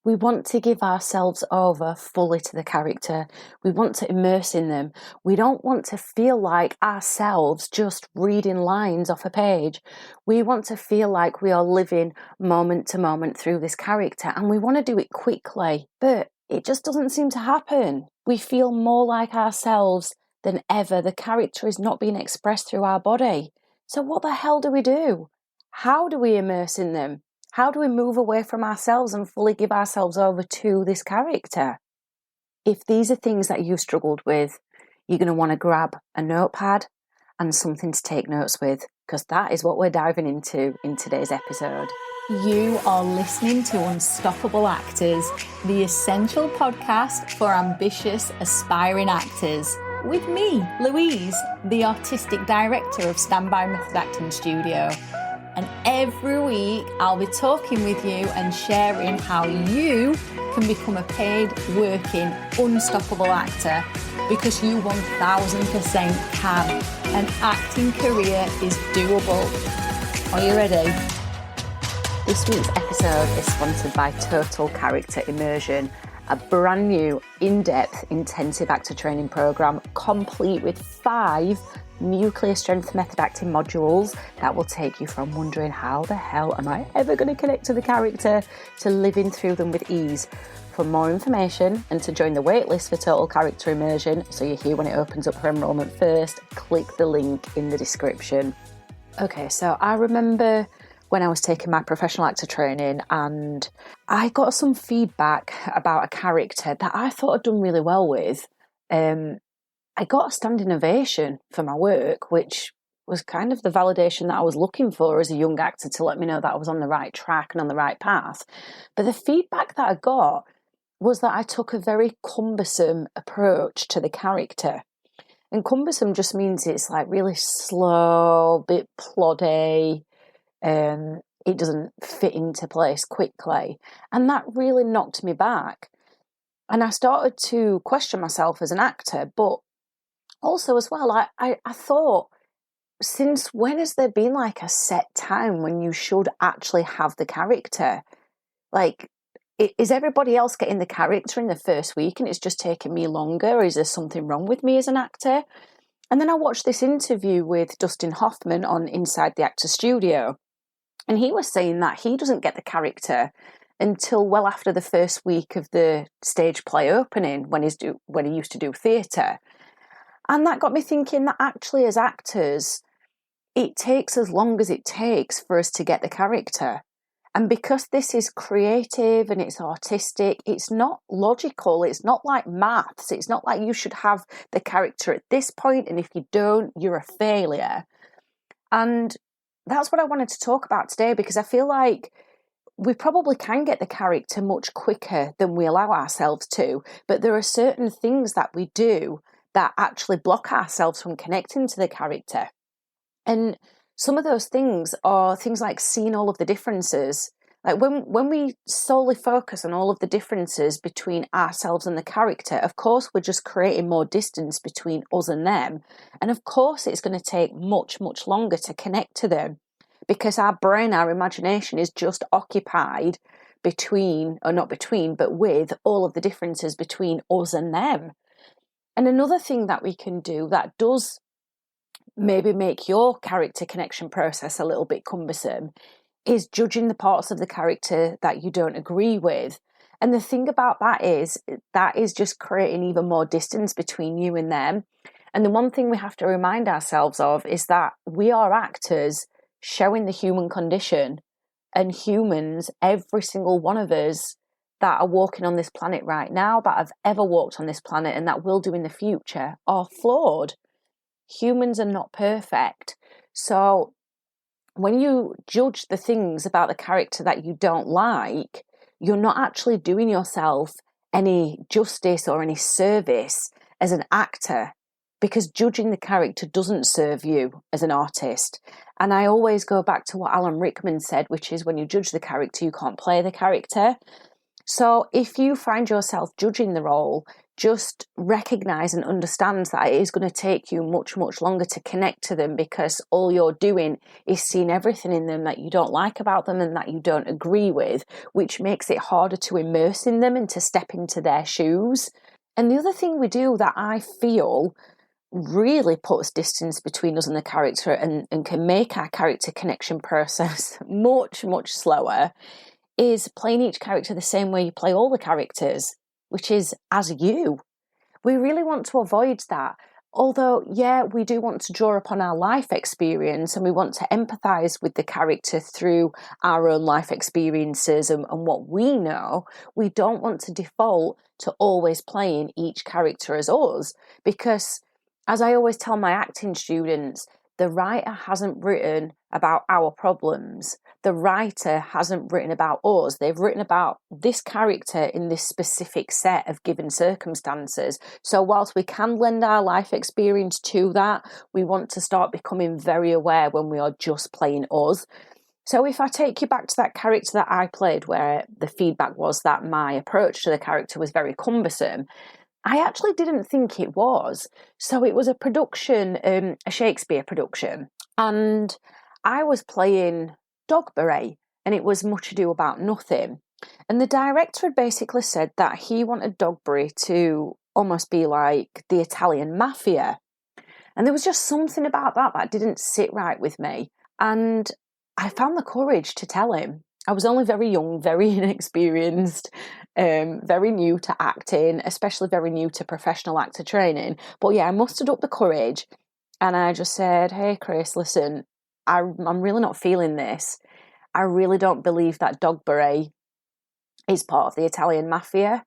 We want to give ourselves over fully to the character. We want to immerse in them. We don't want to feel like ourselves just reading lines off a page. We want to feel like we are living moment to moment through this character, and we want to do it quickly, but it just doesn't seem to happen. We feel more like ourselves than ever. The character is not being expressed through our body. So what the hell do we do? How do we immerse in them? How do we move away from ourselves and fully give ourselves over to this character? If these are things that you've struggled with, you're going to want to grab a notepad and something to take notes with, because that is what we're diving into in today's episode. You are listening to Unstoppable Actors, the essential podcast for ambitious, aspiring actors. With me, Louise, the artistic director of Standby Method Acting Studio. And every week I'll be talking with you and sharing how you can become a paid, working, unstoppable actor, because you 1000% can. An acting career is doable. Are you ready? This week's episode is sponsored by Total Character Immersion, a brand new, in-depth, intensive actor training program, complete with 5 nuclear strength method acting modules that will take you from wondering how the hell am I ever going to connect to the character to living through them with ease. For more information and to join the waitlist for Total Character Immersion, so you're here when it opens up for enrolment first, click the link in the description. Okay, so I remember when I was taking my professional actor training and I got some feedback about a character that I thought I'd done really well with. I got a standing ovation for my work, which was kind of the validation that I was looking for as a young actor to let me know that I was on the right track and on the right path. But the feedback that I got was that I took a very cumbersome approach to the character. And cumbersome just means it's like really slow, a bit ploddy, it doesn't fit into place quickly. And that really knocked me back. And I started to question myself as an actor, but also as well, I thought, since when has there been like a set time when you should actually have the character? Like, is everybody else getting the character in the first week and it's just taking me longer? Or is there something wrong with me as an actor? And then I watched this interview with Dustin Hoffman on Inside the Actor Studio. And he was saying that he doesn't get the character until well after the first week of the stage play opening when he used to do theatre. And that got me thinking that actually as actors, it takes as long as it takes for us to get the character. And because this is creative and it's artistic, it's not logical. It's not like maths. It's not like you should have the character at this point, and if you don't, you're a failure. And that's what I wanted to talk about today, because I feel like we probably can get the character much quicker than we allow ourselves to, but there are certain things that we do that actually block ourselves from connecting to the character. And some of those things are things like seeing all of the differences. Like when we solely focus on all of the differences between ourselves and the character, of course, we're just creating more distance between us and them. And of course, it's going to take much, much longer to connect to them, because our brain, our imagination is just occupied with all of the differences between us and them. And another thing that we can do that does maybe make your character connection process a little bit cumbersome is judging the parts of the character that you don't agree with. And the thing about that is just creating even more distance between you and them. And the one thing we have to remind ourselves of is that we are actors showing the human condition, and humans, every single one of us that are walking on this planet right now, that have ever walked on this planet and that will do in the future, are flawed. Humans are not perfect. So when you judge the things about the character that you don't like, you're not actually doing yourself any justice or any service as an actor, because judging the character doesn't serve you as an artist. And I always go back to what Alan Rickman said, which is when you judge the character, you can't play the character. So if you find yourself judging the role, just recognise and understand that it is going to take you much, much longer to connect to them, because all you're doing is seeing everything in them that you don't like about them and that you don't agree with, which makes it harder to immerse in them and to step into their shoes. And the other thing we do that I feel really puts distance between us and the character and can make our character connection process much, much slower is playing each character the same way you play all the characters, which is as you. We really want to avoid that. Although, yeah, we do want to draw upon our life experience and we want to empathise with the character through our own life experiences and what we know, we don't want to default to always playing each character as us, because, as I always tell my acting students, the writer hasn't written about our problems. The writer hasn't written about us. They've written about this character in this specific set of given circumstances. So whilst we can lend our life experience to that, we want to start becoming very aware when we are just playing us. So if I take you back to that character that I played, where the feedback was that my approach to the character was very cumbersome, I actually didn't think it was. So it was a production, a Shakespeare production, and I was playing Dogberry, and it was Much Ado About Nothing. And the director had basically said that he wanted Dogberry to almost be like the Italian mafia. And there was just something about that didn't sit right with me. And I found the courage to tell him. I was only very young, very inexperienced, very new to acting, especially very new to professional actor training. But yeah, I mustered up the courage and I just said, hey, Chris, listen, I'm really not feeling this. I really don't believe that Dogberry is part of the Italian mafia.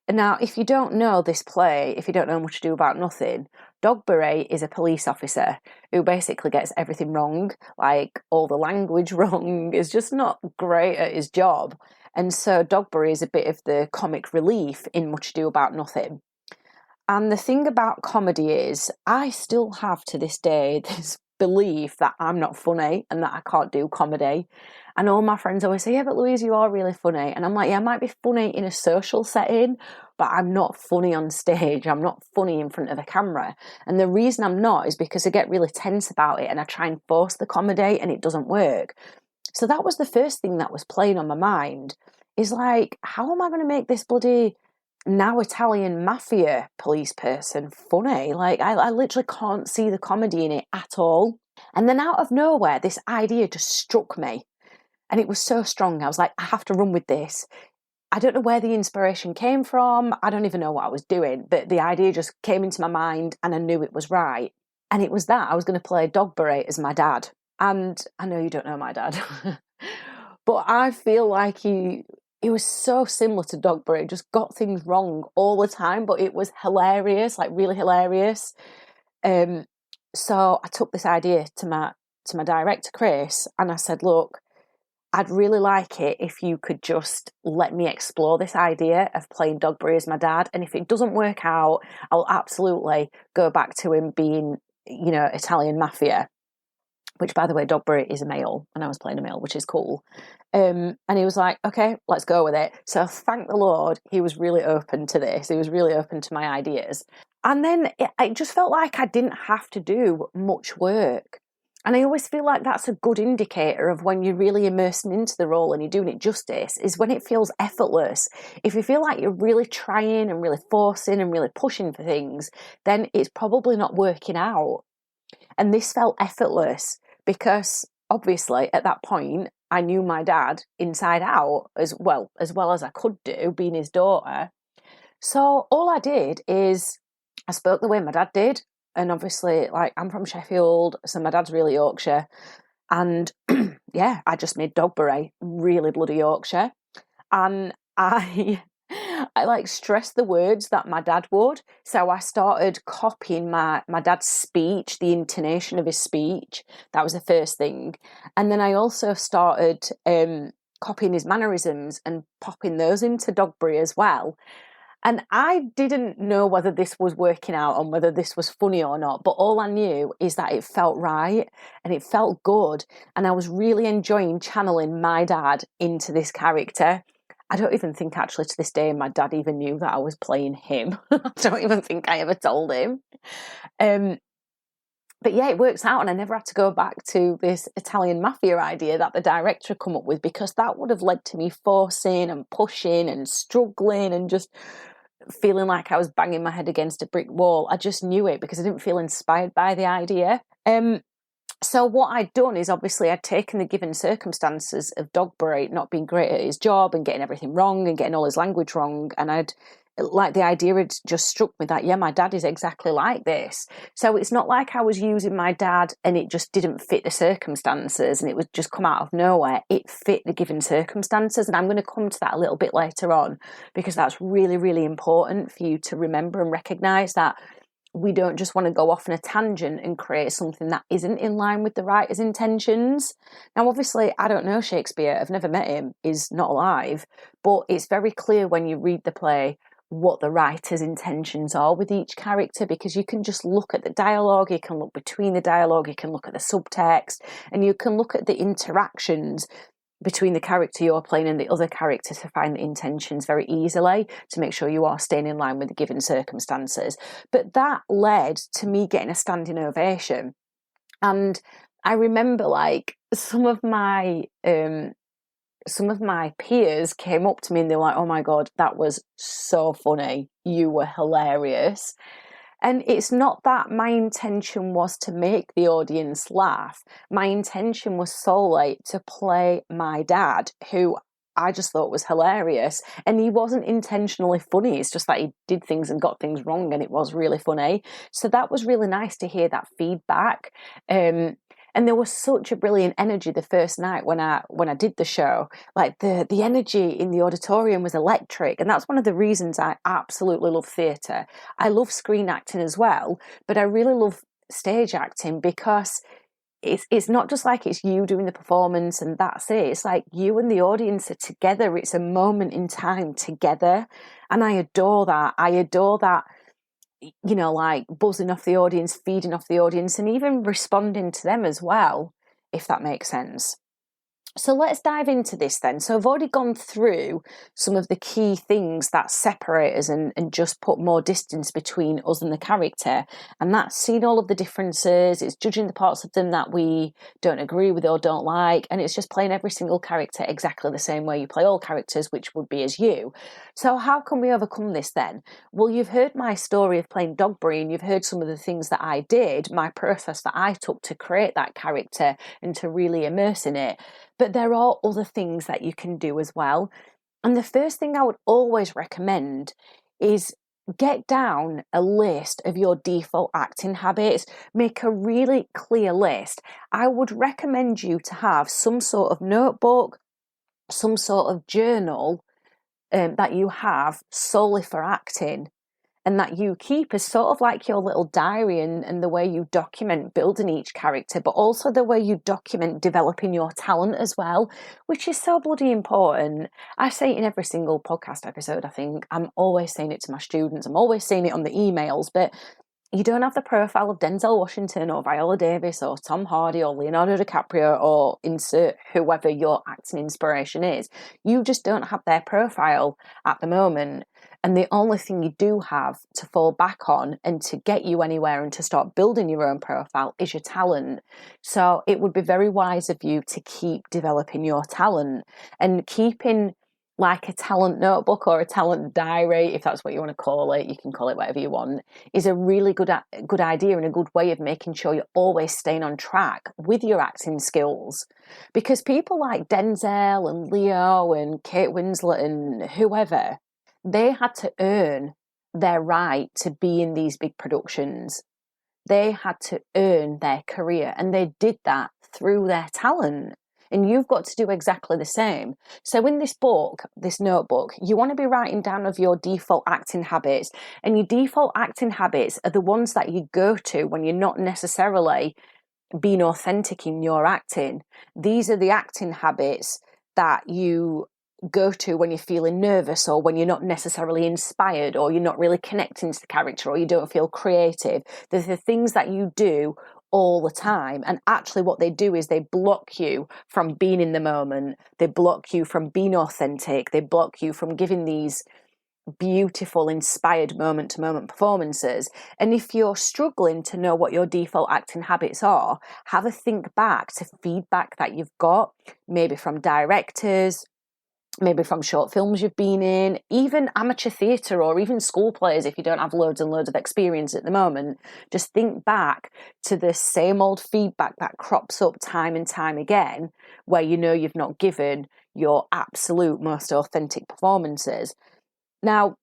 Now, if you don't know this play, if you don't know Much Ado About Nothing, Dogberry is a police officer who basically gets everything wrong, like all the language wrong, is just not great at his job. And so Dogberry is a bit of the comic relief in Much Ado About Nothing. And the thing about comedy is, I still have to this day this belief that I'm not funny and that I can't do comedy. And all my friends always say, yeah, but Louise, you are really funny. And I'm like, yeah, I might be funny in a social setting, but I'm not funny on stage. I'm not funny in front of a camera. And the reason I'm not is because I get really tense about it and I try and force the comedy and it doesn't work. So that was the first thing that was playing on my mind, is like, how am I going to make this bloody now Italian mafia police person funny? Like, I literally can't see the comedy in it at all. And then out of nowhere, this idea just struck me. And it was so strong. I was like, I have to run with this. I don't know where the inspiration came from. I don't even know what I was doing. But the idea just came into my mind and I knew it was right. And it was that I was going to play Dogberry as my dad. And I know you don't know my dad. But I feel like he was so similar to Dogberry, just got things wrong all the time, but it was hilarious, like really hilarious. So I took this idea to my director, Chris, and I said, look, I'd really like it if you could just let me explore this idea of playing Dogberry as my dad. And if it doesn't work out, I'll absolutely go back to him being, Italian mafia. Which, by the way, Dogberry is a male, and I was playing a male, which is cool. And he was like, okay, let's go with it. So thank the Lord, he was really open to this. He was really open to my ideas. And then it just felt like I didn't have to do much work. And I always feel like that's a good indicator of when you're really immersing into the role and you're doing it justice, is when it feels effortless. If you feel like you're really trying and really forcing and really pushing for things, then it's probably not working out. And this felt effortless because obviously at that point I knew my dad inside out as well as I could do, being his daughter. So all I did is I spoke the way my dad did. And obviously, like, I'm from Sheffield, so my dad's really Yorkshire. And yeah, I just made Dogberry really bloody Yorkshire. And I like stressed the words that my dad would. So I started copying my dad's speech, the intonation of his speech. That was the first thing. And then I also started copying his mannerisms and popping those into Dogberry as well. And I didn't know whether this was working out and whether this was funny or not, but all I knew is that it felt right and it felt good. And I was really enjoying channeling my dad into this character. I don't even think actually to this day my dad even knew that I was playing him. I don't even think I ever told him. But yeah, it works out, and I never had to go back to this Italian mafia idea that the director come up with, because that would have led to me forcing and pushing and struggling and just feeling like I was banging my head against a brick wall. I just knew it because I didn't feel inspired by the idea. So what I'd done is, obviously I'd taken the given circumstances of Dogberry not being great at his job and getting everything wrong and getting all his language wrong, and the idea had just struck me that, yeah, my dad is exactly like this. So it's not like I was using my dad and it just didn't fit the circumstances and it would just come out of nowhere. It fit the given circumstances, and I'm going to come to that a little bit later on, because that's really, really important for you to remember and recognise that we don't just want to go off on a tangent and create something that isn't in line with the writer's intentions. Now, obviously, I don't know Shakespeare. I've never met him. He's not alive. But it's very clear when you read the play what the writer's intentions are with each character, because you can just look at the dialogue, you can look between the dialogue, you can look at the subtext, and you can look at the interactions between the character you're playing and the other character to find the intentions very easily, to make sure you are staying in line with the given circumstances. But that led to me getting a standing ovation. And I remember, like, some of my peers came up to me and they were like, "Oh my God, that was so funny. You were hilarious." And it's not that my intention was to make the audience laugh. My intention was solely to play my dad, who I just thought was hilarious. And he wasn't intentionally funny. It's just that he did things and got things wrong, and it was really funny. So that was really nice to hear that feedback. And there was such a brilliant energy the first night when I did the show. Like, the energy in the auditorium was electric, and that's one of the reasons I absolutely love theatre. I love screen acting as well, but I really love stage acting because it's not just like it's you doing the performance and that's it. It's like you and the audience are together. It's a moment in time together, and I adore that. I adore that. You know, like buzzing off the audience, feeding off the audience, and even responding to them as well, if that makes sense. So let's dive into this then. So I've already gone through some of the key things that separate us and just put more distance between us and the character. And that's seeing all of the differences. It's judging the parts of them that we don't agree with or don't like. And it's just playing every single character exactly the same way you play all characters, which would be as you. So how can we overcome this then? Well, you've heard my story of playing Dogberry, and you've heard some of the things that I did, my process that I took to create that character and to really immerse in it. But there are other things that you can do as well. And the first thing I would always recommend is get down a list of your default acting habits. Make a really clear list. I would recommend you to have some sort of notebook, some sort of journal that you have solely for acting, and that you keep as sort of like your little diary and the way you document building each character, but also the way you document developing your talent as well, which is so bloody important. I say it in every single podcast episode, I think. I'm always saying it to my students. I'm always saying it on the emails, but you don't have the profile of Denzel Washington or Viola Davis or Tom Hardy or Leonardo DiCaprio or insert whoever your acting inspiration is. You just don't have their profile at the moment. And the only thing you do have to fall back on and to get you anywhere and to start building your own profile is your talent. So it would be very wise of you to keep developing your talent, and keeping like a talent notebook or a talent diary, if that's what you want to call it, you can call it whatever you want, is a really good idea and a good way of making sure you're always staying on track with your acting skills. Because people like Denzel and Leo and Kate Winslet and whoever, they had to earn their right to be in these big productions. They had to earn their career, and they did that through their talent. And you've got to do exactly the same. So in this book, this notebook, you want to be writing down of your default acting habits. And your default acting habits are the ones that you go to when you're not necessarily being authentic in your acting. These are the acting habits that you go to when you're feeling nervous, or when you're not necessarily inspired, or you're not really connecting to the character, or you don't feel creative. They're the things that you do all the time. And actually what they do is they block you from being in the moment. They block you from being authentic. They block you from giving these beautiful, inspired moment-to-moment performances. And if you're struggling to know what your default acting habits are, have a think back to feedback that you've got, maybe from directors, maybe from short films you've been in, even amateur theatre or even school plays if you don't have loads and loads of experience at the moment. Just think back to the same old feedback that crops up time and time again, where you know you've not given your absolute most authentic performances. Now,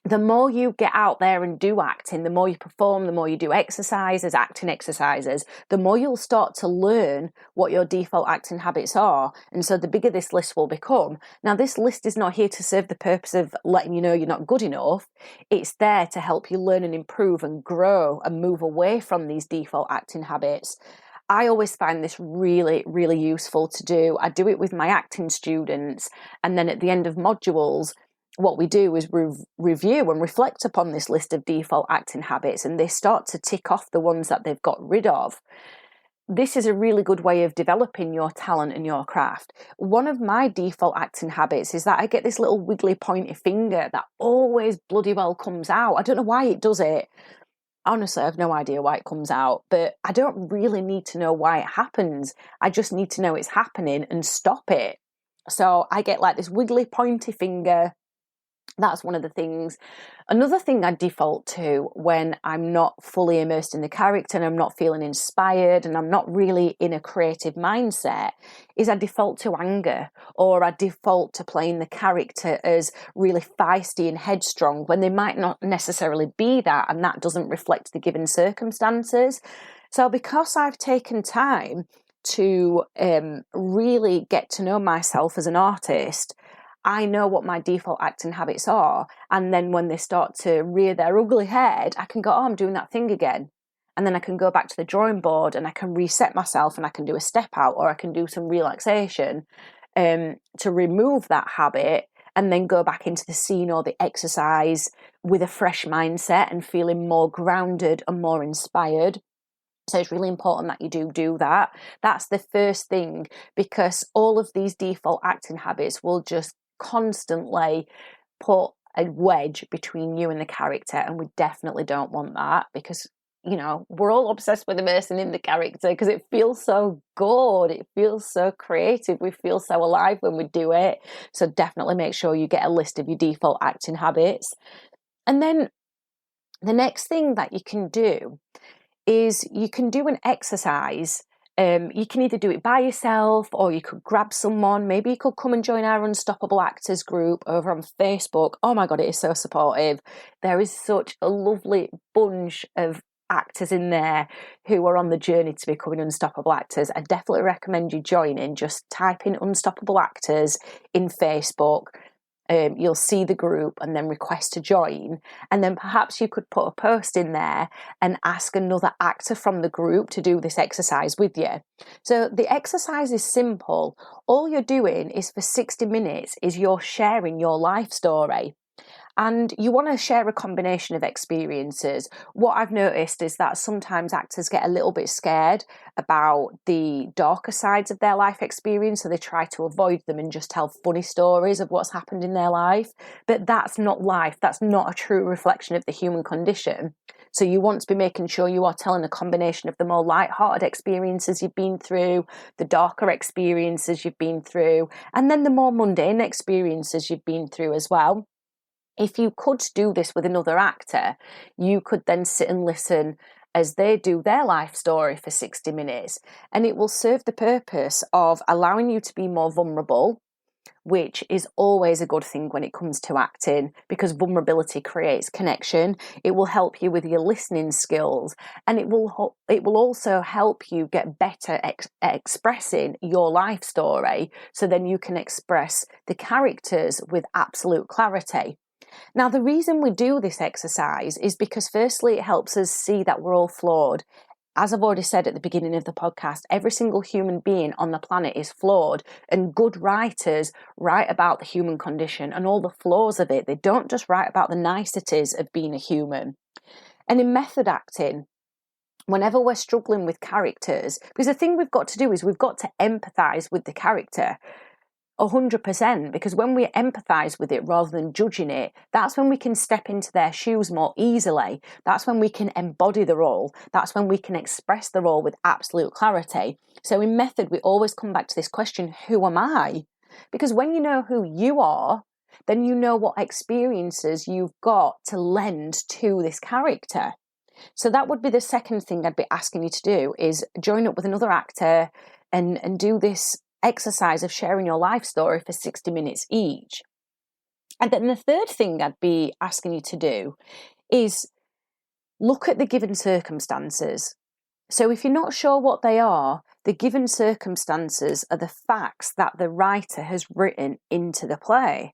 the more you get out there and do acting, the more you perform, the more you do exercises, acting exercises, the more you'll start to learn what your default acting habits are. And so the bigger this list will become. Now, this list is not here to serve the purpose of letting you know you're not good enough. It's there to help you learn and improve and grow and move away from these default acting habits. I always find this really, really useful to do. I do it with my acting students. And then at the end of modules, what we do is review and reflect upon this list of default acting habits, and they start to tick off the ones that they've got rid of. This is a really good way of developing your talent and your craft. One of my default acting habits is that I get this little wiggly pointy finger that always bloody well comes out. I don't know why it does it. Honestly, I have no idea why it comes out, but I don't really need to know why it happens. I just need to know it's happening and stop it. So I get like this wiggly pointy finger. That's one of the things. Another thing I default to when I'm not fully immersed in the character and I'm not feeling inspired and I'm not really in a creative mindset is I default to anger, or I default to playing the character as really feisty and headstrong when they might not necessarily be that, and that doesn't reflect the given circumstances. So because I've taken time to really get to know myself as an artist, I know what my default acting habits are. And then when they start to rear their ugly head, I can go, oh, I'm doing that thing again. And then I can go back to the drawing board and I can reset myself and I can do a step out, or I can do some relaxation to remove that habit and then go back into the scene or the exercise with a fresh mindset and feeling more grounded and more inspired. So it's really important that you do that. That's the first thing, because all of these default acting habits will just constantly put a wedge between you and the character, and we definitely don't want that, because we're all obsessed with immersing in the character because it feels so good, it feels so creative, we feel so alive when we do it. So definitely make sure you get a list of your default acting habits. And then the next thing that you can do is you can do an exercise. You can either do it by yourself or you could grab someone. Maybe you could come and join our Unstoppable Actors group over on Facebook. Oh my God, it is so supportive. There is such a lovely bunch of actors in there who are on the journey to becoming unstoppable actors. I definitely recommend you joining. Just type in Unstoppable Actors in Facebook. You'll see the group and then request to join, and then perhaps you could put a post in there and ask another actor from the group to do this exercise with you. So the exercise is simple. All you're doing is for 60 minutes is you're sharing your life story. And you want to share a combination of experiences. What I've noticed is that sometimes actors get a little bit scared about the darker sides of their life experience, so they try to avoid them and just tell funny stories of what's happened in their life. But that's not life. That's not a true reflection of the human condition. So you want to be making sure you are telling a combination of the more light-hearted experiences you've been through, the darker experiences you've been through, and then the more mundane experiences you've been through as well. If you could do this with another actor, you could then sit and listen as they do their life story for 60 minutes. And it will serve the purpose of allowing you to be more vulnerable, which is always a good thing when it comes to acting, because vulnerability creates connection. It will help you with your listening skills, and it will also help you get better expressing your life story, so then you can express the characters with absolute clarity. Now, the reason we do this exercise is because firstly, it helps us see that we're all flawed. As I've already said at the beginning of the podcast, every single human being on the planet is flawed, and good writers write about the human condition and all the flaws of it. They don't just write about the niceties of being a human. And in method acting, whenever we're struggling with characters, because the thing we've got to do is we've got to empathise with the character 100%, because when we empathise with it rather than judging it, that's when we can step into their shoes more easily. That's when we can embody the role. That's when we can express the role with absolute clarity. So in method, we always come back to this question, who am I? Because when you know who you are, then you know what experiences you've got to lend to this character. So that would be the second thing I'd be asking you to do, is join up with another actor and do this exercise of sharing your life story for 60 minutes each. And then the third thing I'd be asking you to do is look at the given circumstances. So if you're not sure what they are, the given circumstances are the facts that the writer has written into the play.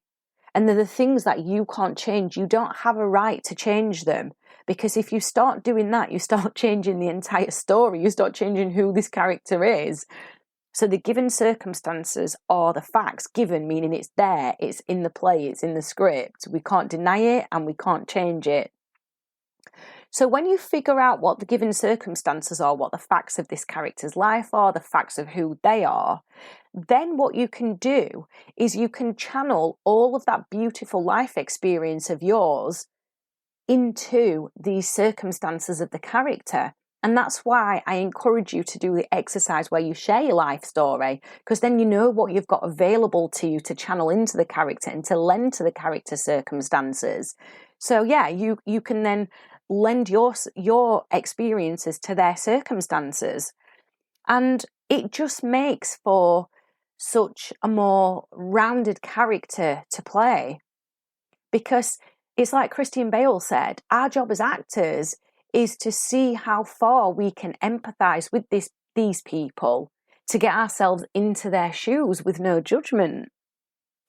And they're the things that you can't change. You don't have a right to change them. Because if you start doing that, you start changing the entire story. You start changing who this character is. So the given circumstances are the facts. Given meaning it's there, it's in the play, it's in the script. We can't deny it and we can't change it. So when you figure out what the given circumstances are, what the facts of this character's life are, the facts of who they are, then what you can do is you can channel all of that beautiful life experience of yours into these circumstances of the character. And that's why I encourage you to do the exercise where you share your life story, because then you know what you've got available to you to channel into the character and to lend to the character's circumstances. So yeah, you can then lend your experiences to their circumstances. And it just makes for such a more rounded character to play. Because it's like Christian Bale said, our job as actors is to see how far we can empathise with these people to get ourselves into their shoes with no judgment.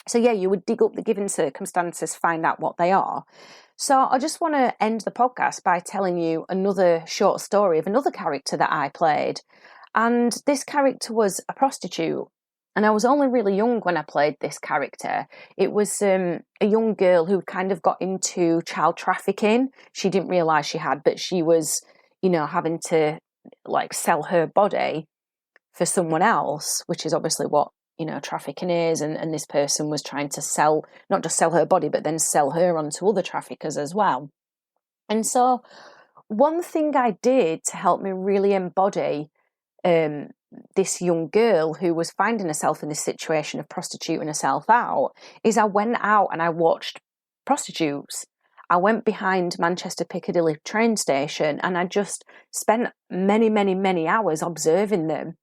So yeah, you would dig up the given circumstances, find out what they are. So I just want to end the podcast by telling you another short story of another character that I played. And this character was a prostitute. And I was only really young when I played this character. It was a young girl who kind of got into child trafficking. She didn't realise she had, but she was, having to sell her body for someone else, which is obviously what, trafficking is. And this person was trying to not just sell her body, but then sell her onto other traffickers as well. And so one thing I did to help me really embody this young girl who was finding herself in this situation of prostituting herself out is I went out and I watched prostitutes. I went behind Manchester Piccadilly train station and I just spent many, many, many hours observing them.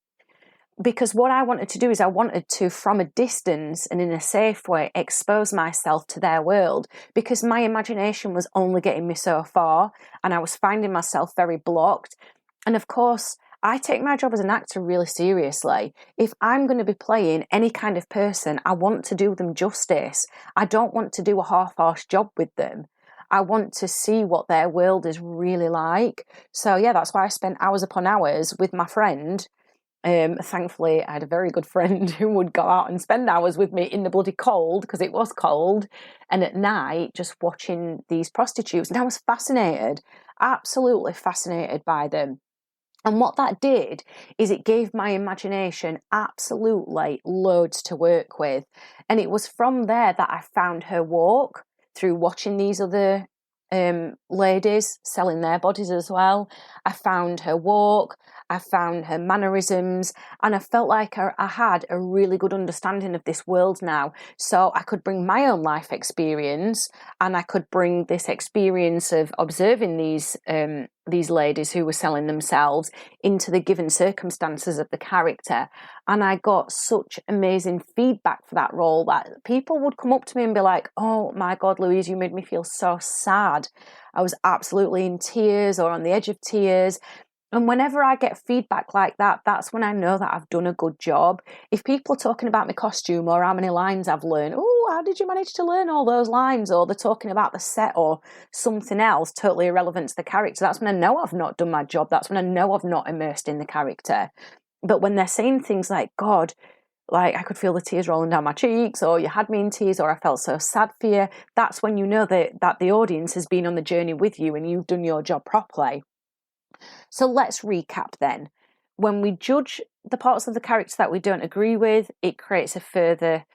Because what I wanted to do is I wanted to, from a distance and in a safe way, expose myself to their world, because my imagination was only getting me so far and I was finding myself very blocked. And of course, I take my job as an actor really seriously. If I'm going to be playing any kind of person, I want to do them justice. I don't want to do a half-arsed job with them. I want to see what their world is really like. So yeah, that's why I spent hours upon hours with my friend. Thankfully, I had a very good friend who would go out and spend hours with me in the bloody cold, because it was cold, and at night just watching these prostitutes. And I was fascinated, absolutely fascinated by them. And what that did is it gave my imagination absolutely loads to work with. And it was from there that I found her walk, through watching these other ladies selling their bodies as well. I found her walk, I found her mannerisms, and I felt like I had a really good understanding of this world now. So I could bring my own life experience, and I could bring this experience of observing these ladies who were selling themselves into the given circumstances of the character. And I got such amazing feedback for that role that people would come up to me and be like, "Oh my God, Louise, you made me feel so sad." I was absolutely in tears or on the edge of tears. And whenever I get feedback like that, that's when I know that I've done a good job. If people are talking about my costume or how many lines I've learned, "Oh, how did you manage to learn all those lines?" Or they're talking about the set or something else totally irrelevant to the character, that's when I know I've not done my job. That's when I know I've not immersed in the character. But when they're saying things like, "God, I could feel the tears rolling down my cheeks," or "You had me in tears," or "I felt so sad for you," that's when you know that the audience has been on the journey with you and you've done your job properly. So let's recap then. When we judge the parts of the character that we don't agree with, it creates a further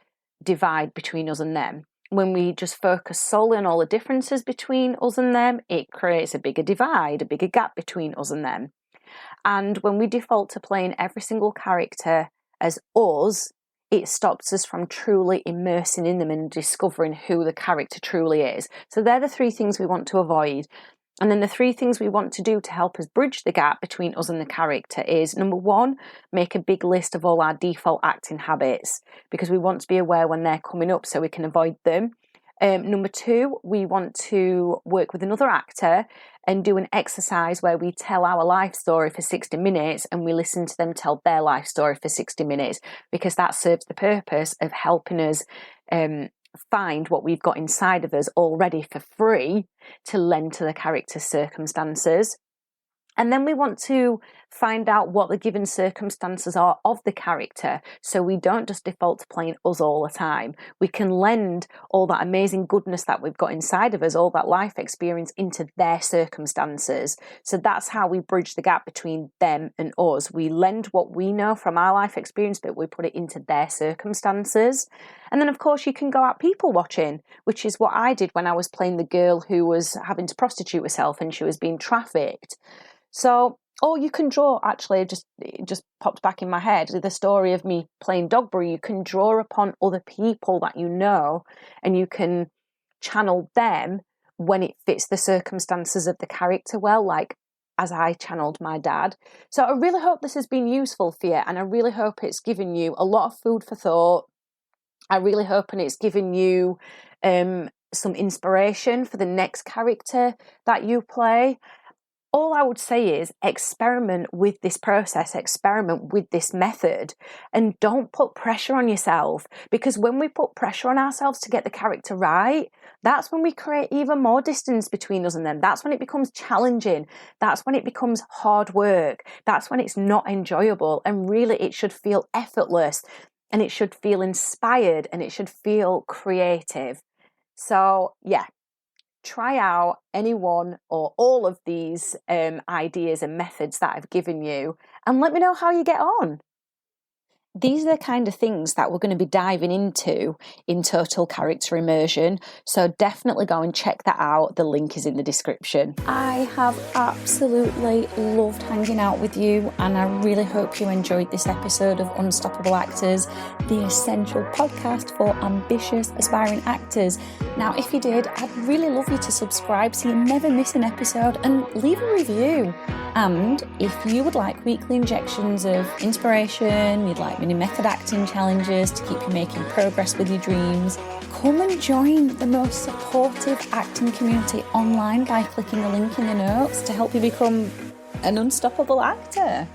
divide between us and them. When we just focus solely on all the differences between us and them, it creates a bigger divide, a bigger gap between us and them. And when we default to playing every single character as us, it stops us from truly immersing in them and discovering who the character truly is. So they're the three things we want to avoid. And then the three things we want to do to help us bridge the gap between us and the character is, number one, make a big list of all our default acting habits, because we want to be aware when they're coming up so we can avoid them. Number two, we want to work with another actor and do an exercise where we tell our life story for 60 minutes and we listen to them tell their life story for 60 minutes, because that serves the purpose of helping us find what we've got inside of us already for free to lend to the character's circumstances. And then we want to find out what the given circumstances are of the character, so we don't just default to playing us all the time. We can lend all that amazing goodness that we've got inside of us, all that life experience, into their circumstances. So that's how we bridge the gap between them and us. We lend what we know from our life experience, but we put it into their circumstances. And then, of course, you can go out people watching, which is what I did when I was playing the girl who was having to prostitute herself and she was being trafficked. So, or you can draw, actually, it just popped back in my head, the story of me playing Dogberry. You can draw upon other people that you know, and you can channel them when it fits the circumstances of the character well, like as I channeled my dad. So I really hope this has been useful for you, and I really hope it's given you a lot of food for thought. I really hope it's given you some inspiration for the next character that you play. All I would say is experiment with this process, experiment with this method, and don't put pressure on yourself, because when we put pressure on ourselves to get the character right, that's when we create even more distance between us and them. That's when it becomes challenging. That's when it becomes hard work. That's when it's not enjoyable. And really, it should feel effortless, and it should feel inspired, and it should feel creative. So, yeah. Try out any one or all of these ideas and methods that I've given you, and let me know how you get on. These are the kind of things that we're going to be diving into in Total Character Immersion, so definitely go and check that out. The link is in the description. I have absolutely loved hanging out with you, and I really hope you enjoyed this episode of Unstoppable Actors, the essential podcast for ambitious, aspiring actors. Now, if you did, I'd really love you to subscribe so you never miss an episode, and leave a review. And if you would like weekly injections of inspiration, you'd like mini method acting challenges to keep you making progress with your dreams, come and join the most supportive acting community online by clicking the link in the notes to help you become an unstoppable actor.